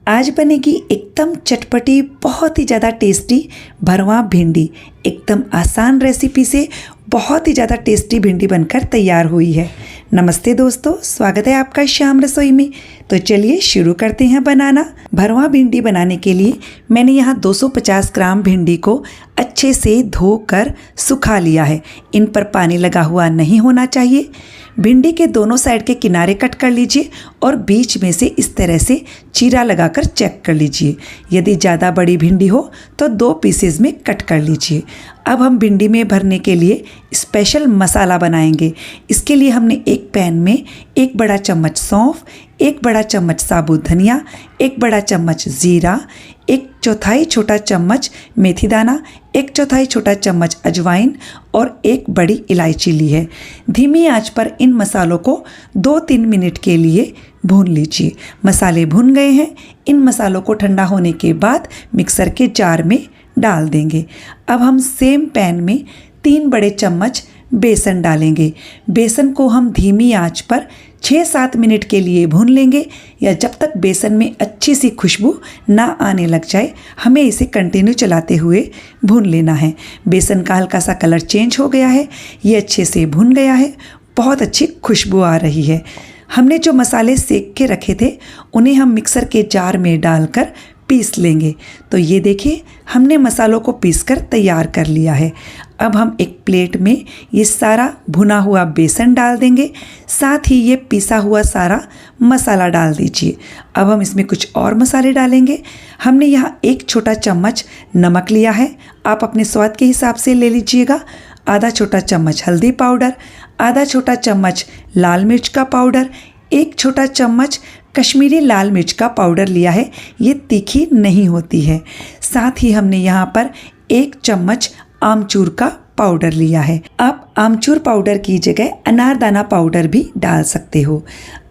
आज बनेगी एकदम चटपटी, बहुत ही ज़्यादा टेस्टी भरवा भिंडी। एकदम आसान रेसिपी से बहुत ही ज़्यादा टेस्टी भिंडी बनकर तैयार हुई है। नमस्ते दोस्तों, स्वागत है आपका श्याम रसोई में। तो चलिए शुरू करते हैं बनाना। भरवा भिंडी बनाने के लिए मैंने यहाँ 250 ग्राम भिंडी को अच्छे से धोकर सुखा लिया है। इन पर पानी लगा हुआ नहीं होना चाहिए। भिंडी के दोनों साइड के किनारे कट कर लीजिए और बीच में से इस तरह से चीरा लगाकर चेक कर लीजिए। यदि ज़्यादा बड़ी भिंडी हो तो 2 पीसेज में कट कर लीजिए। अब हम भिंडी में भरने के लिए स्पेशल मसाला बनाएंगे। इसके लिए हमने एक पैन में 1 बड़ा चम्मच सौंफ, 1 बड़ा चम्मच साबुत धनिया, 1 बड़ा चम्मच जीरा, 1/4 छोटा चम्मच मेथी दाना, 1/4 छोटा चम्मच अजवाइन और 1 बड़ी इलायची ली है। धीमी आंच पर इन मसालों को 2-3 मिनट के लिए भून लीजिए। मसाले भुन गए हैं। इन मसालों को ठंडा होने के बाद मिक्सर के जार में डाल देंगे। अब हम सेम पैन में 3 बड़े चम्मच बेसन डालेंगे। बेसन को हम धीमी आंच पर 6-7 मिनट के लिए भून लेंगे, या जब तक बेसन में अच्छी सी खुशबू ना आने लग जाए हमें इसे कंटिन्यू चलाते हुए भून लेना है। बेसन का हल्का सा कलर चेंज हो गया है, ये अच्छे से भुन गया है, बहुत अच्छी खुशबू आ रही है। हमने जो मसाले सेक के रखे थे उन्हें हम मिक्सर के जार में डालकर पीस लेंगे। तो ये देखिए, हमने मसालों को पीसकर तैयार कर लिया है। अब हम एक प्लेट में ये सारा भुना हुआ बेसन डाल देंगे, साथ ही ये पिसा हुआ सारा मसाला डाल दीजिए। अब हम इसमें कुछ और मसाले डालेंगे। हमने यहाँ 1 छोटा चम्मच नमक लिया है, आप अपने स्वाद के हिसाब से ले लीजिएगा। आधा छोटा चम्मच हल्दी पाउडर, आधा छोटा चम्मच लाल मिर्च का पाउडर, 1 छोटा चम्मच कश्मीरी लाल मिर्च का पाउडर लिया है, ये तीखी नहीं होती है। साथ ही हमने यहाँ पर 1 चम्मच आमचूर का पाउडर लिया है। आप आमचूर पाउडर की जगह अनारदाना पाउडर भी डाल सकते हो।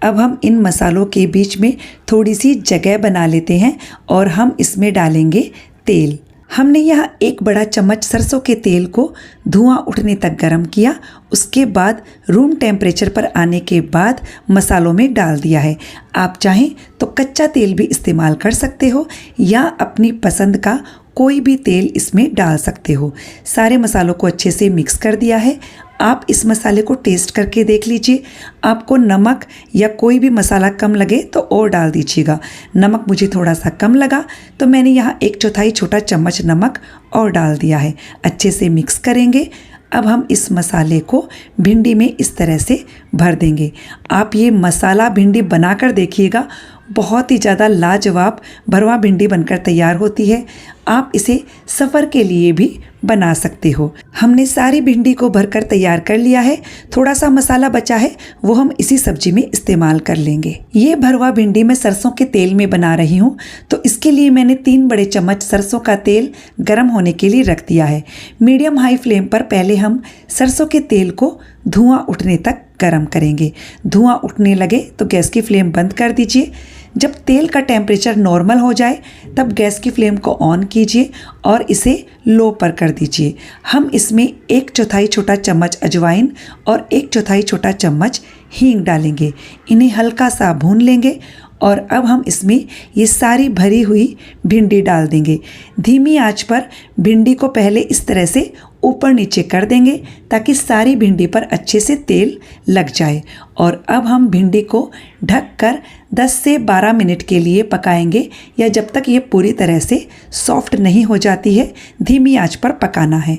अब हम इन मसालों के बीच में थोड़ी सी जगह बना लेते हैं और हम इसमें डालेंगे तेल। हमने यहाँ 1 बड़ा चम्मच सरसों के तेल को धुआं उठने तक गर्म किया। उसके बाद रूम टेम्परेचर पर आने के बाद मसालों में डाल दिया है। आप चाहें तो कच्चा तेल भी इस्तेमाल कर सकते हो या अपनी पसंद का कोई भी तेल इसमें डाल सकते हो। सारे मसालों को अच्छे से मिक्स कर दिया है। आप इस मसाले को टेस्ट करके देख लीजिए। आपको नमक या कोई भी मसाला कम लगे तो और डाल दीजिएगा। नमक मुझे थोड़ा सा कम लगा तो मैंने यहाँ 1/4 छोटा चम्मच नमक और डाल दिया है। अच्छे से मिक्स करेंगे। अब हम इस मसाले को भिंडी में इस तरह से भर देंगे। आप ये मसाला भिंडी बनाकर देखिएगा, बहुत ही ज़्यादा लाजवाब भरवा भिंडी बनकर तैयार होती है। आप इसे सफ़र के लिए भी बना सकते हो। हमने सारी भिंडी को भरकर तैयार कर लिया है। थोड़ा सा मसाला बचा है, वो हम इसी सब्जी में इस्तेमाल कर लेंगे। ये भरवा भिंडी मैं सरसों के तेल में बना रही हूँ, तो इसके लिए मैंने 3 बड़े चम्मच सरसों का तेल गर्म होने के लिए रख दिया है। मीडियम हाई फ्लेम पर पहले हम सरसों के तेल को धुआं उठने तक गर्म करेंगे। धुआं उठने लगे तो गैस की फ्लेम बंद कर दीजिए। जब तेल का टेम्परेचर नॉर्मल हो जाए तब गैस की फ्लेम को ऑन कीजिए और इसे लो पर कर दीजिए। हम इसमें 1/4 छोटा चम्मच अजवाइन और 1/4 छोटा चम्मच हींग डालेंगे। इन्हें हल्का सा भून लेंगे और अब हम इसमें ये सारी भरी हुई भिंडी डाल देंगे। धीमी आंच पर भिंडी को पहले इस तरह से ऊपर नीचे कर देंगे ताकि सारी भिंडी पर अच्छे से तेल लग जाए। और अब हम भिंडी को ढककर 10 से 12 मिनट के लिए पकाएंगे, या जब तक ये पूरी तरह से सॉफ्ट नहीं हो जाती है धीमी आंच पर पकाना है।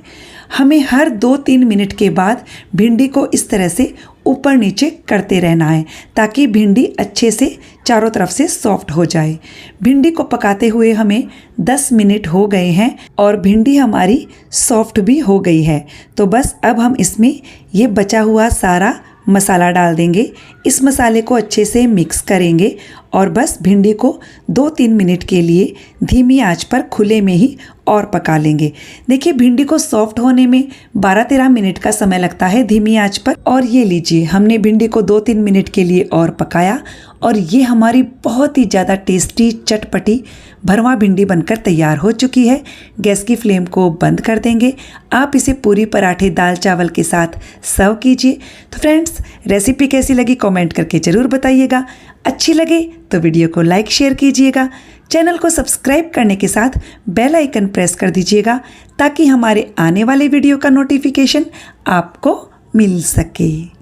हमें हर 2-3 मिनट के बाद भिंडी को इस तरह से ऊपर नीचे करते रहना है ताकि भिंडी अच्छे से चारों तरफ से सॉफ्ट हो जाए। भिंडी को पकाते हुए हमें 10 मिनट हो गए हैं और भिंडी हमारी सॉफ्ट भी हो गई है। तो बस अब हम इसमें ये बचा हुआ सारा मसाला डाल देंगे। इस मसाले को अच्छे से मिक्स करेंगे और बस भिंडी को 2-3 मिनट के लिए धीमी आंच पर खुले में ही और पका लेंगे। देखिए, भिंडी को सॉफ्ट होने में 12-13 मिनट का समय लगता है धीमी आंच पर। और ये लीजिए, हमने भिंडी को 2-3 मिनट के लिए और पकाया और ये हमारी बहुत ही ज़्यादा टेस्टी चटपटी भरवा भिंडी बनकर तैयार हो चुकी है। गैस की फ्लेम को बंद कर देंगे। आप इसे पूरी पराठे दाल चावल के साथ सर्व कीजिए। तो फ्रेंड्स, रेसिपी कैसी लगी कमेंट करके ज़रूर बताइएगा। अच्छी लगे तो वीडियो को लाइक शेयर कीजिएगा। चैनल को सब्सक्राइब करने के साथ बेल आइकन प्रेस कर दीजिएगा ताकि हमारे आने वाले वीडियो का नोटिफिकेशन आपको मिल सके।